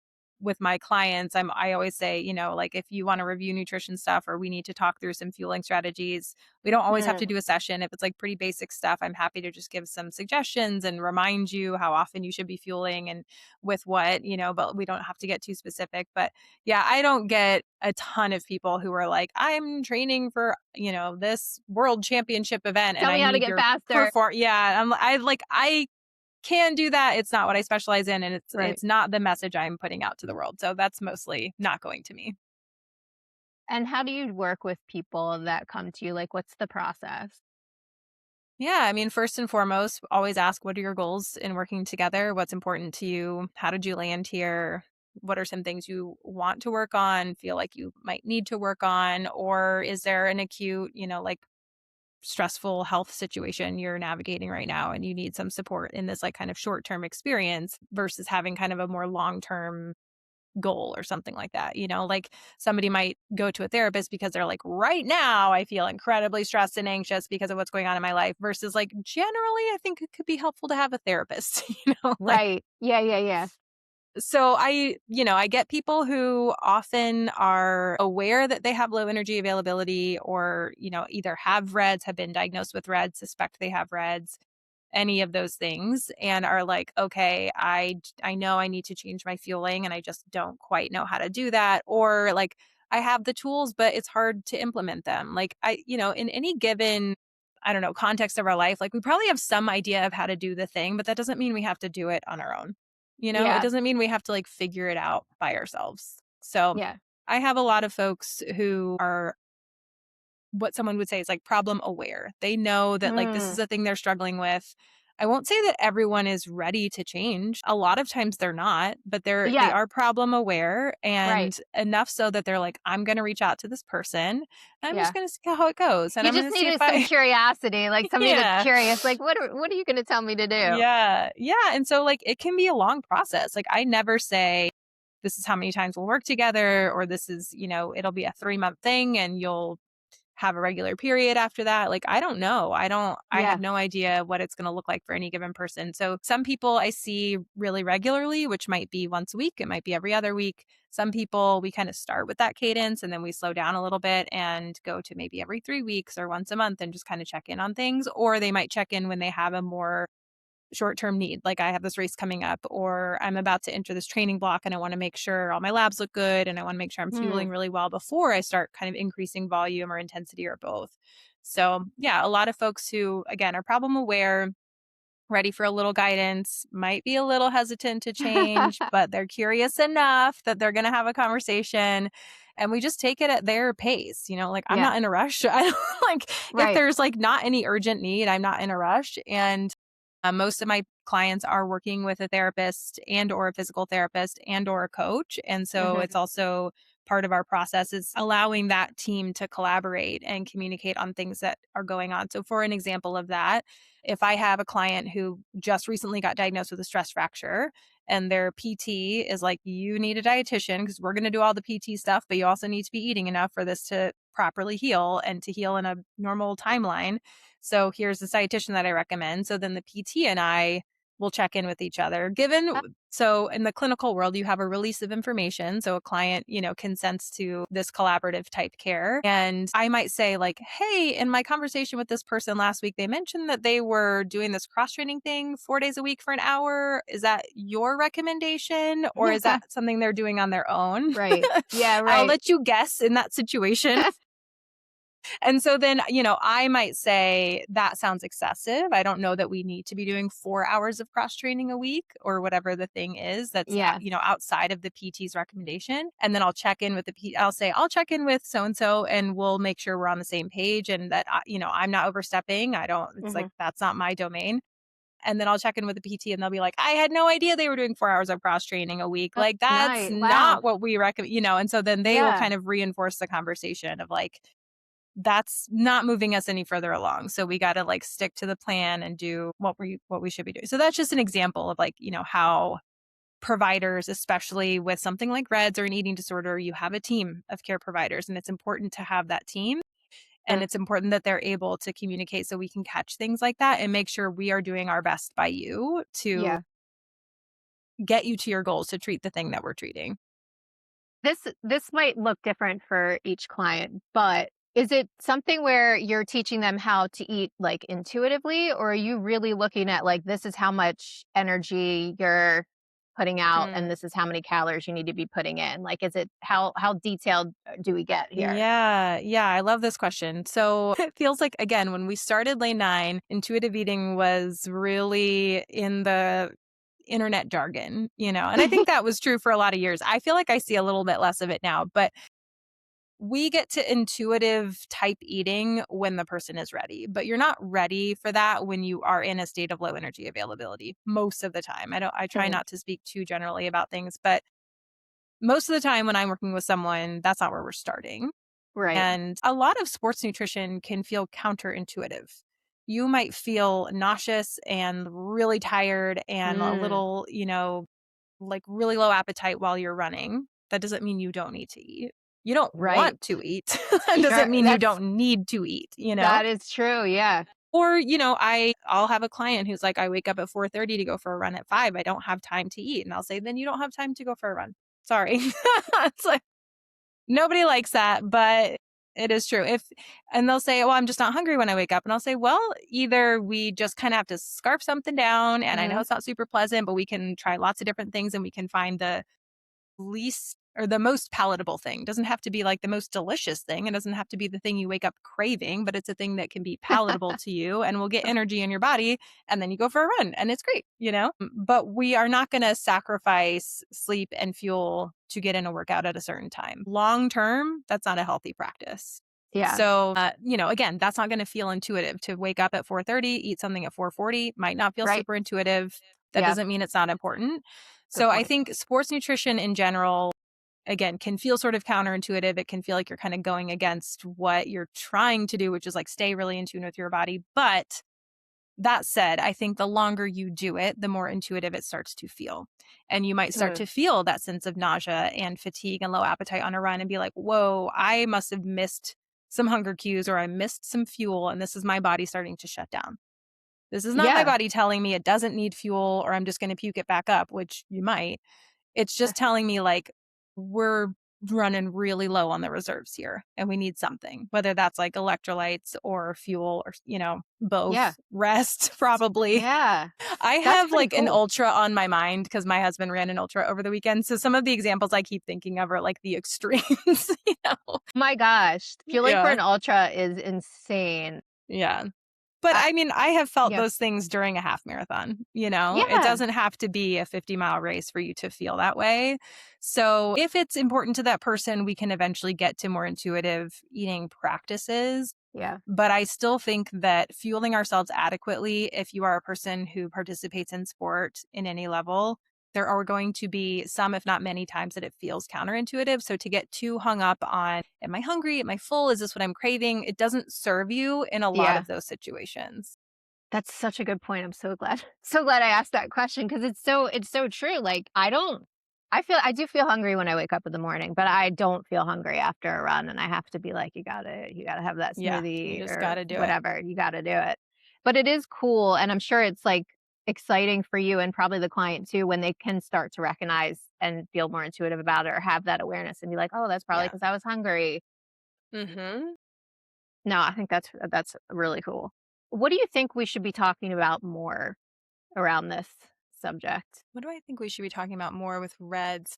with my clients, I always say, like, if you wanna review nutrition stuff or we need to talk through some fueling strategies, we don't always have to Mm. do a session. If it's, like, pretty basic stuff, I'm happy to just give some suggestions and remind you how often you should be fueling and with what, but we don't have to get too specific, but yeah, I don't get a ton of people who are like, "I'm training for, this world championship event and Tell I me how to need get your faster. perform." Yeah, I can do that. It's not what I specialize in, and it's Right. it's not the message I'm putting out to the world. So that's mostly not going to me. And how do you work with people that come to you? Like, what's the process? Yeah, I mean, first and foremost, always ask what are your goals in working together? What's important to you? How did you land here? What are some things you want to work on, feel like you might need to work on? Or is there an acute, like stressful health situation you're navigating right now and you need some support in this like kind of short-term experience versus having kind of a more long-term goal or something like that. Like somebody might go to a therapist because they're like, right now I feel incredibly stressed and anxious because of what's going on in my life versus like generally I think it could be helpful to have a therapist, like Right. Yeah, yeah, yeah. so I get people who often are aware that they have low energy availability or, either have REDS, have been diagnosed with REDS, suspect they have REDS, any of those things and are like, okay, I know I need to change my fueling and I just don't quite know how to do that. Or like I have the tools, but it's hard to implement them. Like in any given, I don't know, context of our life, like we probably have some idea of how to do the thing, but that doesn't mean we have to do it on our own. It Yeah. doesn't mean we have to like figure it out by ourselves. So Yeah. I have a lot of folks who are what someone would say is like problem aware. They know that like this is Mm. a thing they're struggling with. I won't say that everyone is ready to change. A lot of times they're not, but they Yeah. are problem aware Right. and enough so that they're like, I'm gonna reach out to this person. I'm just Yeah. gonna see how it goes. And You I'm just gonna see if needed some I curiosity, like somebody that's yeah. curious, like, what are you gonna tell me to do? Yeah. Yeah. And so like it can be a long process. Like I never say this is how many times we'll work together or this is, it'll be a 3-month thing and you'll have a regular period after that. Like, I don't know. I have Yeah. no idea what it's going to look like for any given person. So, some people I see really regularly, which might be once a week, it might be every other week. Some people we kind of start with that cadence and then we slow down a little bit and go to maybe every 3 weeks or once a month and just kind of check in on things. Or they might check in when they have a more short-term need, like I have this race coming up or I'm about to enter this training block and I want to make sure all my labs look good and I want to make sure I'm fueling Mm. really well before I start kind of increasing volume or intensity or both. So, yeah, a lot of folks who again are problem aware, ready for a little guidance, might be a little hesitant to change, but they're curious enough that they're going to have a conversation and we just take it at their pace. Like I'm Yeah. not in a rush. I don't like if Right. there's like not any urgent need, I'm not in a rush and most of my clients are working with a therapist and or a physical therapist and or a coach. And so it's Mhm. also part of our process is allowing that team to collaborate and communicate on things that are going on. So for an example of that, if I have a client who just recently got diagnosed with a stress fracture and their PT is like, you need a dietitian because we're going to do all the PT stuff, but you also need to be eating enough for this to properly heal and to heal in a normal timeline. So here's the dietitian that I recommend. So then the PT and I will check in with each other. So in the clinical world, you have a release of information. So a client, consents to this collaborative type care. And I might say, like, hey, in my conversation with this person last week, they mentioned that they were doing this cross training thing 4 days a week for an hour. Is that your recommendation or is that something they're doing on their own? Right. Yeah, I'll right. let you guess in that situation. And so then, I might say that sounds excessive. I don't know that we need to be doing 4 hours of cross training a week or whatever the thing is that's, Yeah. outside of the PT's recommendation. And then I'll check in with I'll say, I'll check in with so and so and we'll make sure we're on the same page and that, I'm not overstepping. It's like, Mhm. that's not my domain. And then I'll check in with the PT and they'll be like, I had no idea they were doing 4 hours of cross training a week. That's Like, that's nice. Wow. not what we recommend, And so then they will Yeah. kind of reinforce the conversation of like, that's not moving us any further along. So we got to like stick to the plan and do what we should be doing. So that's just an example of like, how providers, especially with something like REDS or an eating disorder, you have a team of care providers and it's important to have that team. And it's important that they're able to communicate so we can catch things like that and make sure we are doing our best by you to Yeah. get you to your goals to treat the thing that we're treating. This might look different for each client, but is it something where you're teaching them how to eat, like, intuitively, or are you really looking at, like, this is how much energy you're putting out and Mm. this is how many calories you need to be putting in? Like, is it how detailed do we get here? Yeah, yeah, I love this question. So it feels like, again, when we started Lane 9, intuitive eating was really in the internet jargon, and I think that was true for a lot of years. I feel like I see a little bit less of it now, but we get to intuitive type eating when the person is ready, but you're not ready for that when you are in a state of low energy availability most of the time. I try Mm, not to speak too generally about things, but most of the time when I'm working with someone, that's not where we're starting. right, And a lot of sports nutrition can feel counterintuitive. You might feel nauseous and really tired and a mm, little, like really low appetite while you're running. That doesn't mean you don't need to eat. You don't right. want to eat. That Sure, doesn't mean you don't need to eat. that is true, yeah. Or, I'll have a client who's like, I wake up at 4:30 to go for a run at 5. I don't have time to eat. And I'll say, then you don't have time to go for a run. Sorry. It's like nobody likes that, but it is true. And they'll say, well, I'm just not hungry when I wake up. And I'll say, well, either we just kind of have to scarf something down. And I know Mhm. it's not super pleasant, but we can try lots of different things and we can find the least or the most palatable thing. It doesn't have to be like the most delicious thing. It doesn't have to be the thing you wake up craving, but it's a thing that can be palatable to you and will get energy in your body. And then you go for a run and it's great. But we are not going to sacrifice sleep and fuel to get in a workout at a certain time. Long term, that's not a healthy practice. Yeah, So, again, that's not going to feel intuitive to wake up at 4:30, eat something at 4:40, might not feel right. super intuitive. That Yep, doesn't mean it's not important. good So I point. think sports nutrition in general, again, can feel sort of counterintuitive. It can feel like you're kind of going against what you're trying to do, which is like stay really in tune with your body. But that said, I think the longer you do it, the more intuitive it starts to feel. And you might start Mm, to feel that sense of nausea and fatigue and low appetite on a run and be like, whoa, I must have missed some hunger cues or I missed some fuel. And this is my body starting to shut down. This is not my yeah. body telling me it doesn't need fuel or I'm just going to puke it back up, which you might. It's just telling me like we're running really low on the reserves here and we need something, whether that's like electrolytes or fuel or, Yeah, both. Rest, probably. yeah. I That's have pretty like an cool. ultra on my mind because my husband ran an ultra over the weekend. So some of the examples I keep thinking of are like the extremes, you know? My gosh, fueling for Yeah. an ultra is insane. Yeah. But I I mean, I have felt Yeah. those things during a half marathon. It Yeah, doesn't have to be a 50-mile race for you to feel that way. So, if it's important to that person, we can eventually get to more intuitive eating practices. yeah, But I still think that fueling ourselves adequately, if you are a person who participates in sport in any level, there are going to be some, if not many times that it feels counterintuitive. So to get too hung up on, am I hungry? Am I full? Is this what I'm craving? It doesn't serve you in a lot yeah. of those situations. That's such a good point. I'm so glad so glad I asked that question because it's so true. Like, I do feel hungry when I wake up in the morning, but I don't feel hungry after a run, and I have to be like, "You gotta have that Yeah, you smoothie just got or to do it. whatever. You gotta do it." But it is cool, and I'm sure it's, like, exciting for you and probably the client too when they can start to recognize and feel more intuitive about it or have that awareness and be like, "Oh, that's probably Yeah. because I was hungry." Hmm. No, I think that's really cool. What do you think we should be talking about more around this subject? What do I think we should be talking about more with reds?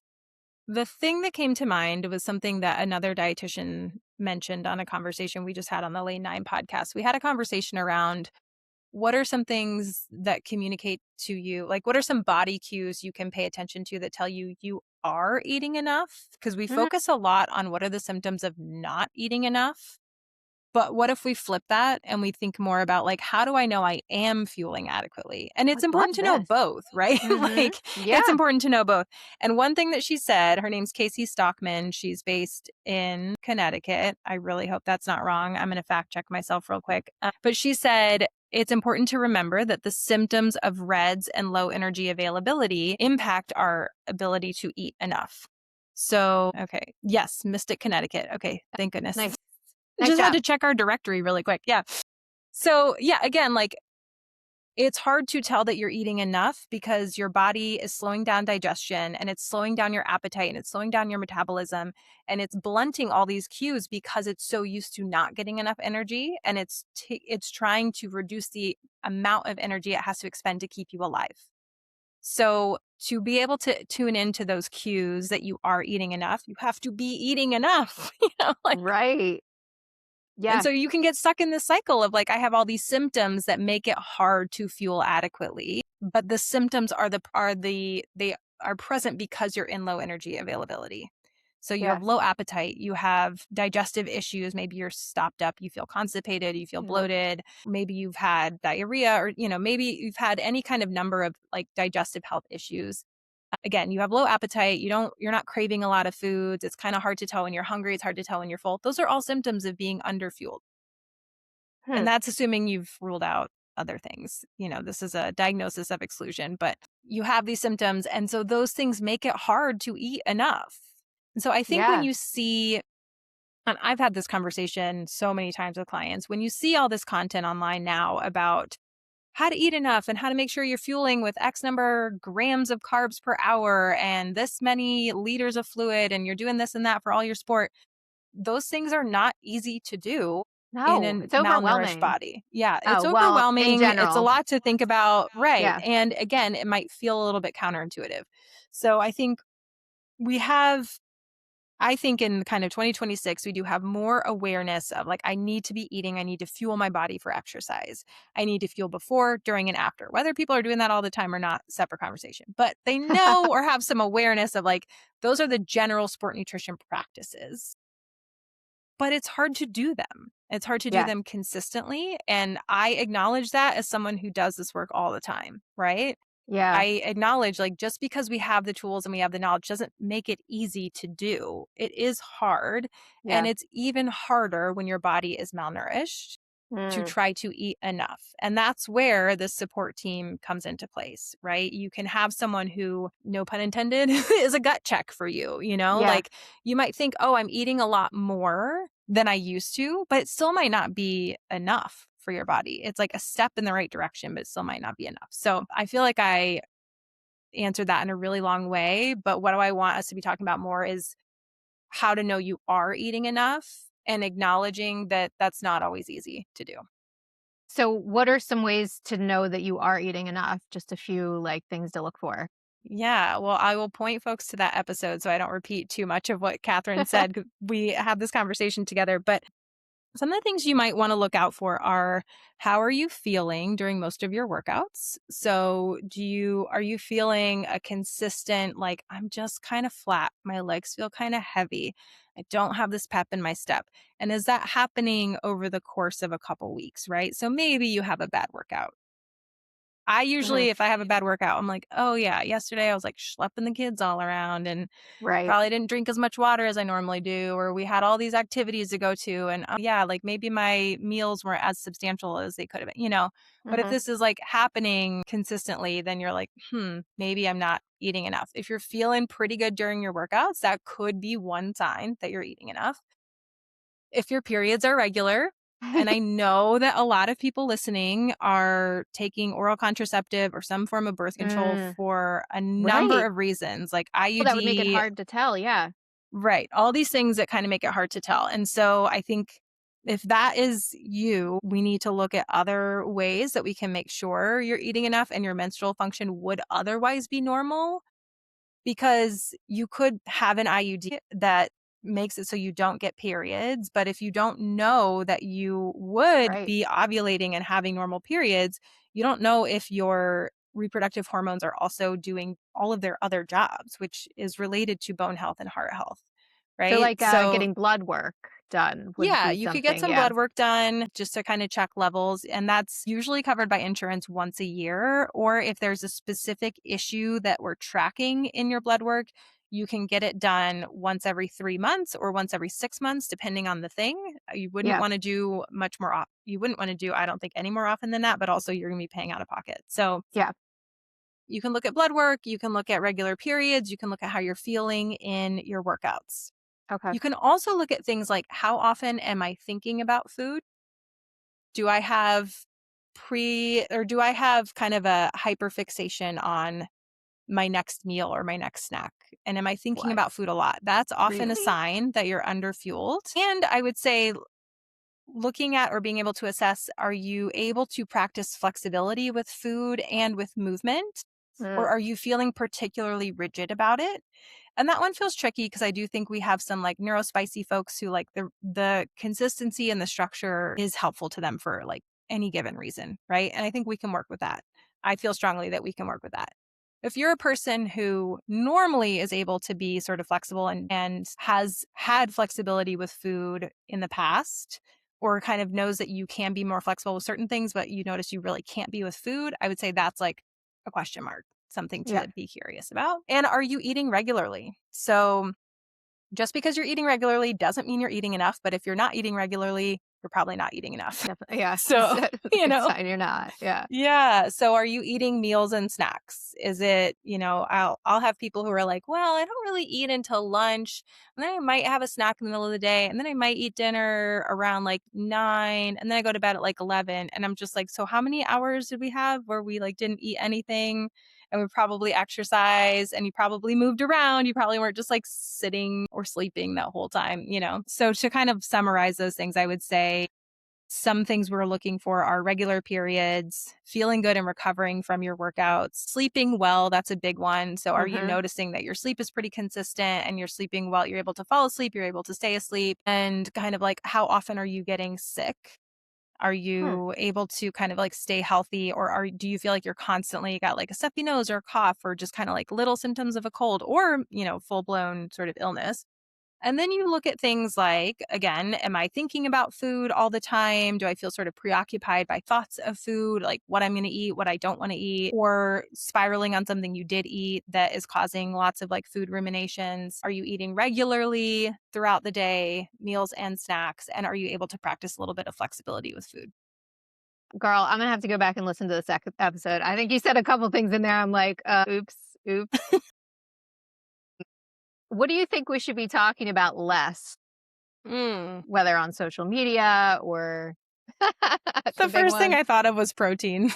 The thing that came to mind was something that another dietitian mentioned on a conversation we just had on the Lane 9 podcast. We had a conversation around what are some things that communicate to you? Like, what are some body cues you can pay attention to that tell you you are eating enough? Because we Mhm. focus a lot on what are the symptoms of not eating enough. But what if we flip that and we think more about like, how do I know I am fueling adequately? And it's Let's love important to know this. both, right? Mhm. Like, it's Yeah. important to know both. And one thing that she said, her name's Casey Stockman. She's based in Connecticut. I really hope that's not wrong. I'm going to fact check myself real quick. But she said, it's important to remember that the symptoms of REDS and low energy availability impact our ability to eat enough. So, okay. Yes, Mystic, Connecticut. Okay. Thank goodness. Nice. I Nice just had job. to check our directory really quick. Yeah. So, yeah, again, like it's hard to tell that you're eating enough because your body is slowing down digestion and it's slowing down your appetite and it's slowing down your metabolism and it's blunting all these cues because it's so used to not getting enough energy and it's trying to reduce the amount of energy it has to expend to keep you alive. So, to be able to tune into those cues that you are eating enough, you have to be eating enough, like Right. and Yeah. so you can get stuck in this cycle of like, I have all these symptoms that make it hard to fuel adequately, but the symptoms they are present because you're in low energy availability. So you have Yes. low appetite, you have digestive issues, maybe you're stopped up, you feel constipated, you feel Yep. bloated, maybe you've had diarrhea or maybe you've had any kind of number of like digestive health issues. Again, you have low appetite, you're not craving a lot of foods, it's kind of hard to tell when you're hungry, it's hard to tell when you're full. Those are all symptoms of being underfueled. Hmm. And that's assuming you've ruled out other things. This is a diagnosis of exclusion, but you have these symptoms and so those things make it hard to eat enough. And so I think when Yeah. you see and I've had this conversation so many times with clients, when you see all this content online now about how to eat enough and how to make sure you're fueling with X number grams of carbs per hour and this many liters of fluid and you're doing this and that for all your sport. Those things are not easy to do in No, a it's malnourished overwhelming. body. Yeah, it's Oh, well, in overwhelming. It's a general. lot to think about. Right. Yeah. And again, it might feel a little bit counterintuitive. So I think we have I think in kind of 2026, we do have more awareness of like, I need to be eating. I need to fuel my body for exercise. I need to fuel before, during, and after. Whether people are doing that all the time or not, separate conversation. But they know or have some awareness of like, those are the general sport nutrition practices. But it's hard to do them. It's hard to do Yeah. them consistently. And I acknowledge that as someone who does this work all the time, right? Yeah. I acknowledge like just because we have the tools and we have the knowledge doesn't make it easy to do. It is hard. And Yeah. it's even harder when your body is malnourished to Mm. try to eat enough. And that's where the support team comes into place, right? You can have someone who, no pun intended, is a gut check for you, Yeah. like you might think, oh, I'm eating a lot more than I used to, but it still might not be enough for your body. It's like a step in the right direction, but it still might not be enough. So I feel like I answered that in a really long way. But what do I want us to be talking about more is how to know you are eating enough and acknowledging that that's not always easy to do. So, what are some ways to know that you are eating enough? Just a few like things to look for. Yeah, well, I will point folks to that episode so I don't repeat too much of what Catherine said. 'Cause we had this conversation together, but some of the things you might want to look out for are how are you feeling during most of your workouts? So, are you feeling a consistent like I'm just kind of flat, my legs feel kind of heavy. I don't have this pep in my step. And is that happening over the course of a couple weeks, right? So maybe you have a bad workout. I Mhm. usually, if I have a bad workout, I'm like, oh, yeah, yesterday I was like schlepping the kids all around and Right. probably didn't drink as much water as I normally do, or we had all these activities to go to. And yeah, like maybe my meals weren't as substantial as they could have been. But if Mhm. this is like happening consistently, then you're like, maybe I'm not eating enough. If you're feeling pretty good during your workouts, that could be one sign that you're eating enough. If your periods are regular, and I know that a lot of people listening are taking oral contraceptive or some form of birth control Mm, for a number right. of reasons, like Well, that would make it IUD, hard to tell. Yeah. right? All these things that kind of make it hard to tell. And so I think if that is you, we need to look at other ways that we can make sure you're eating enough and your menstrual function would otherwise be normal because you could have an IUD that makes it so you don't get periods. But if you don't know that you would Right. be ovulating and having normal periods, you don't know if your reproductive hormones are also doing all of their other jobs, which is related to bone health and heart health. So, Right. like, So getting blood work done would yeah, be you could get something. some Yeah. blood work done just to kind of check levels, and that's usually covered by insurance once a year. Or if there's a specific issue that we're tracking in your blood work, you can get it done once every 3 months or once every 6 months, depending on the thing. You wouldn't Yeah. want to do much more. You wouldn't want to do, I don't think, any more often than that, but also you're going to be paying out of pocket. So Yeah. you can look at blood work, you can look at regular periods, you can look at how you're feeling in your workouts. Okay. You can also look at things like, how often am I thinking about food? Do I have do I have kind of a hyperfixation on my next meal or my next snack? And am I thinking What? about food a lot? That's often a Really? sign that you're underfueled. And I would say looking at or being able to assess, are you able to practice flexibility with food and with movement? Or Mm, are you feeling particularly rigid about it? And that one feels tricky because I do think we have some like neurospicy folks who like the consistency and the structure is helpful to them for like any given reason, right? And I think we can work with that. I feel strongly that we can work with that. If you're a person who normally is able to be sort of flexible and has had flexibility with food in the past, or kind of knows that you can be more flexible with certain things, but you notice you really can't be with food, I would say that's like a question mark, something yeah, to be curious about. And are you eating regularly? So just because you're eating regularly doesn't mean you're eating enough, but if you're not eating regularly, you're probably not eating enough. definitely. Yeah, So, that's a you good know, sign you're not. Yeah. yeah. So are you eating meals and snacks? Is it, I'll have people who are like, "Well, I don't really eat until lunch, and then I might have a snack in the middle of the day, and then I might eat dinner around like 9, and then I go to bed at like 11." And I'm just like, "So how many hours did we have where we like didn't eat anything and we probably exercised and you probably moved around. You probably weren't just like sitting or sleeping that whole time?" So to kind of summarize those things, I would say some things we're looking for are regular periods, feeling good and recovering from your workouts, sleeping well. That's a big one. So, are you Hmm. noticing that your sleep is pretty consistent and you're sleeping well? You're able to fall asleep, you're able to stay asleep. And kind of like, how often are you getting sick? Are Hmm. you able to kind of like stay healthy, or do you feel like you're constantly got like a stuffy nose or a cough or just kind of like little symptoms of a cold or, full blown sort of illness? And then you look at things like, again, am I thinking about food all the time? Do I feel sort of preoccupied by thoughts of food, like what I'm going to eat, what I don't want to eat, or spiraling on something you did eat that is causing lots of like food ruminations? Are you eating regularly throughout the day, meals and snacks? And are you able to practice a little bit of flexibility with food? Girl, I'm gonna have to go back and listen to the second episode. I think you said a couple things in there. I'm like, oops, oops. What do you think we should be talking about less, Mm. whether on social media or that's a The big first thing one. I thought of was protein.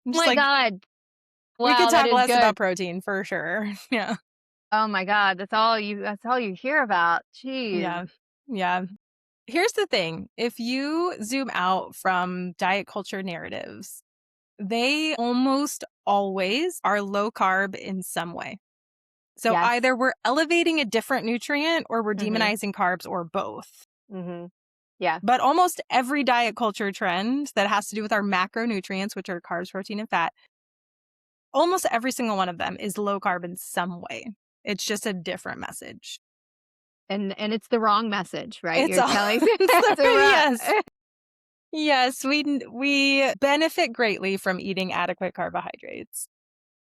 I'm Oh just my like, God. we could Wow, that talk is less good. about protein for sure. Yeah. Oh my God. That's all you hear about. Jeez. Yeah. Yeah. Here's the thing, if you zoom out from diet culture narratives, they almost always are low carb in some way. So Yes. either we're elevating a different nutrient or we're Mhm. demonizing carbs or both. Mhm. Yeah. But almost every diet culture trend that has to do with our macronutrients, which are carbs, protein, and fat, almost every single one of them is low carb in some way. It's just a different message. And it's the wrong message, right? It's You're all, telling it's the wrong yes. Yes, we benefit greatly from eating adequate carbohydrates.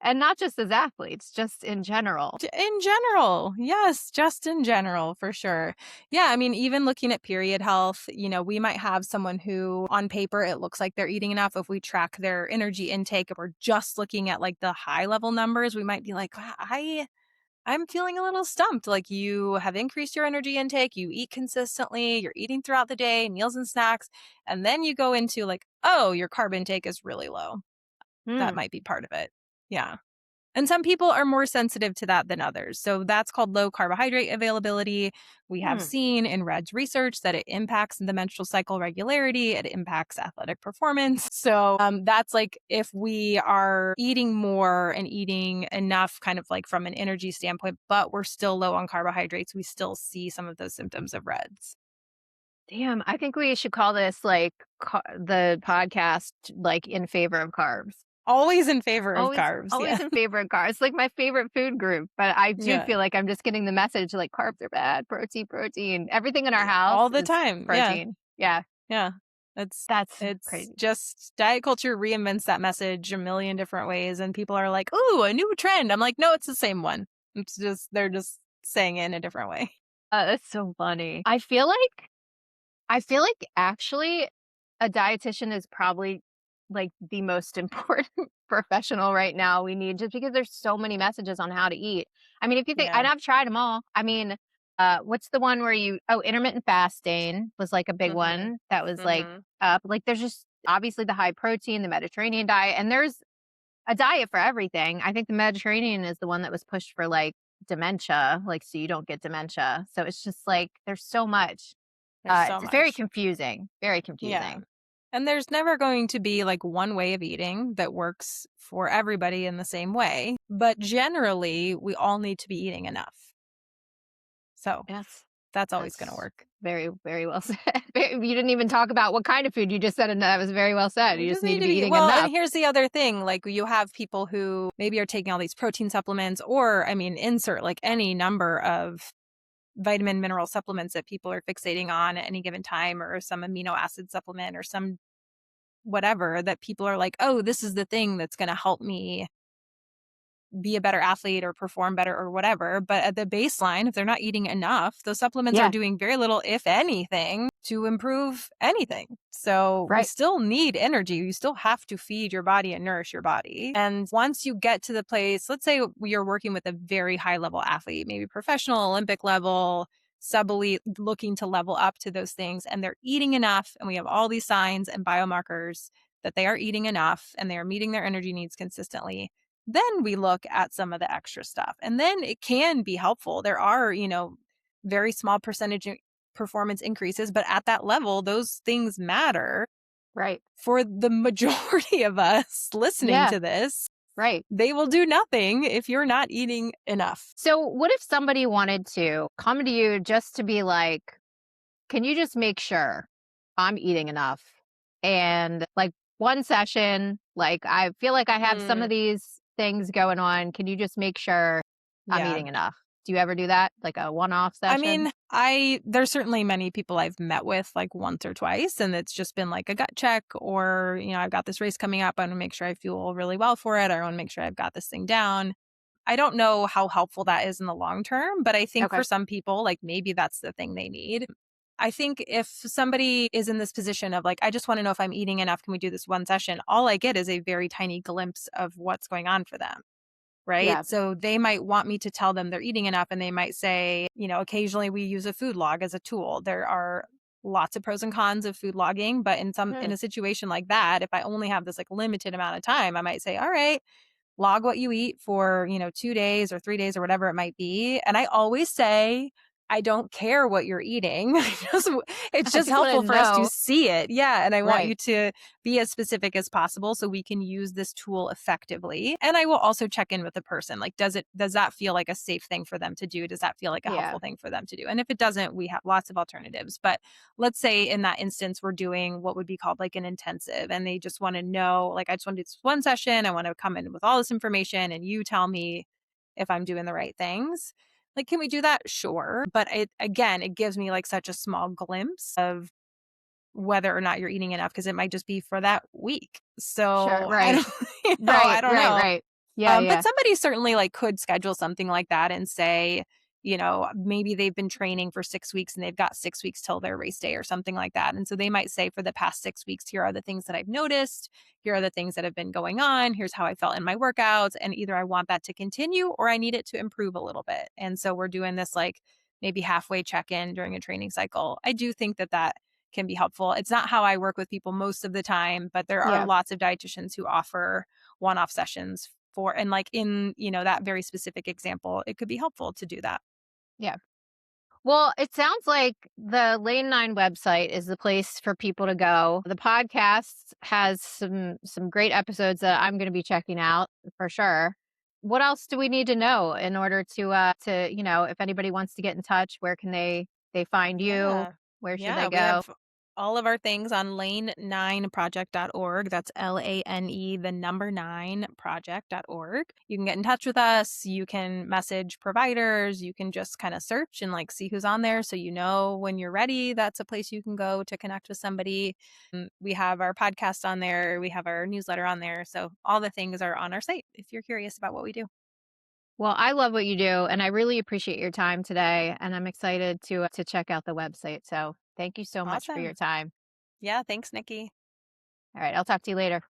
and not just as athletes, just in general. In general, yes, just in general, for sure. Yeah, I mean, even looking at period health, we might have someone who on paper it looks like they're eating enough. If we track their energy intake, if we're just looking at like the high level numbers, we might be like, "Wow, I'm feeling a little stumped. Like you have increased your energy intake, you eat consistently, you're eating throughout the day, meals and snacks, and then you go into like, oh, your carb intake is really low." That Hmm. might be part of it. Yeah. And some people are more sensitive to that than others. So that's called low carbohydrate availability. We have Hmm. seen in RED's research that it impacts the menstrual cycle regularity, it impacts athletic performance. So that's like if we are eating more and eating enough, kind of like from an energy standpoint, but we're still low on carbohydrates, we still see some of those symptoms of REDs. Damn, I think we should call this like the podcast like in favor of carbs. Always in favor of Always carbs. always Yeah. in favor of carbs. It's like my favorite food group, but I do Yeah. feel like I'm just getting the message like carbs are bad, protein, protein. Everything in our house All the is time. Yeah. protein. Yeah, Yeah. It's that's it's crazy. just diet culture reinvents that message a million different ways and people are like, "Ooh, a new trend." I'm like, "No, it's the same one." It's just they're just saying it in a different way. That's so funny. I feel like actually a dietitian is probably like the most important professional right now we need just because there's so many messages on how to eat. I mean, if you think Yeah. and I've tried them all. I mean, What's the one where intermittent fasting was like a big Mhm. one that was like Mhm. up. Like there's just obviously the high protein, the Mediterranean diet, and there's a diet for everything. I think the Mediterranean is the one that was pushed for like dementia, like so you don't get dementia. So it's just like there's so much. There's so It's very much. confusing, very Yeah. confusing. And there's never going to be like one way of eating that works for everybody in the same way. But generally, we all need to be eating enough. So Yes, that's always going to that's work. very, very well said. You didn't even talk about what kind of food you just said, and that was very well said. We You just just need need to to be be eating well, and enough. here's the other thing, like, you have people who maybe are taking all these protein supplements or, I mean, insert, like, any number of vitamin, mineral supplements that people are fixating on at any given time or some amino acid supplement or some whatever that people are like, "Oh, this is the thing that's gonna help me be a better athlete or perform better or whatever." But at the baseline, if they're not eating enough, those supplements are Yeah, doing very little, if anything, to improve anything. So we right, still need energy. You still have to feed your body and nourish your body. And once you get to the place, let's say you're working with a very high level athlete, maybe professional, Olympic level, sub elite, looking to level up to those things, and they're eating enough, and we have all these signs and biomarkers that they are eating enough and they are meeting their energy needs consistently, then we look at some of the extra stuff. And then it can be helpful. There are, very small percentage performance increases, but at that level, those things matter. right. For the majority of us listening Yeah, to this, right. they will do nothing if you're not eating enough. So, what if somebody wanted to come to you just to be like, can you just make sure I'm eating enough? And like one session, like I feel like I have some of Mm, these things going on. Can you just make sure I'm yeah. eating enough? Do you ever do that? Like a one off I session? mean, there's certainly many people I've met with like once or twice, and it's just been like a gut check, or, I've got this race coming up. I want to make sure I feel really well for it. I want to make sure I've got this thing down. I don't know how helpful that is in the long term, but I think Okay. for some people, like maybe that's the thing they need. I think if somebody is in this position of like, I just want to know if I'm eating enough, can we do this one session? All I get is a very tiny glimpse of what's going on for them. Right. Yeah. So they might want me to tell them they're eating enough, and they might say, occasionally we use a food log as a tool. There are lots of pros and cons of food logging, but in Hmm. a situation like that, if I only have this like limited amount of time, I might say, all right, log what you eat for, 2 days or 3 days or whatever it might be. And I always say, I don't care what you're eating. It's I just just want to helpful for us to know. see it. Yeah. And I want Right. you to be as specific as possible so we can use this tool effectively. And I will also check in with the person. Like, does that feel like a safe thing for them to do? Does that feel like a Yeah. helpful thing for them to do? And if it doesn't, we have lots of alternatives. But let's say in that instance, we're doing what would be called like an intensive, and they just want to know, like, I just want to do this one session. I want to come in with all this information, and you tell me if I'm doing the right things. Like, can we do that? Sure. But it gives me like such a small glimpse of whether or not you're eating enough, because it might just be for that week. Sure. So I Right. don't, I Right. don't Right. know. Right. Yeah. But Yeah. somebody certainly like could schedule something like that and say, maybe they've been training for 6 weeks and they've got 6 weeks till their race day or something like that. And so they might say, for the past 6 weeks, here are the things that I've noticed. Here are the things that have been going on. Here's how I felt in my workouts. And either I want that to continue or I need it to improve a little bit. And so we're doing this like maybe halfway check in during a training cycle. I do think that that can be helpful. It's not how I work with people most of the time, but there are Yeah. lots of dietitians who offer one-off sessions for, and like in, that very specific example, it could be helpful to do that. Yeah. Well, it sounds like the Lane 9 website is the place for people to go. The podcast has some great episodes that I'm going to be checking out for sure. What else do we need to know in order to if anybody wants to get in touch, where can they find you? Yeah. Where should they Yeah. We go? have all of our things on lane9project.org. That's LANE, the number 9project.org. You can get in touch with us. You can message providers. You can just kind of search and like see who's on there. So, when you're ready, that's a place you can go to connect with somebody. We have our podcast on there. We have our newsletter on there. So, all the things are on our site if you're curious about what we do. Well, I love what you do, and I really appreciate your time today, and I'm excited to check out the website. So, thank you so much for your Awesome. time. Yeah. Thanks, Nikki. All right, I'll talk to you later.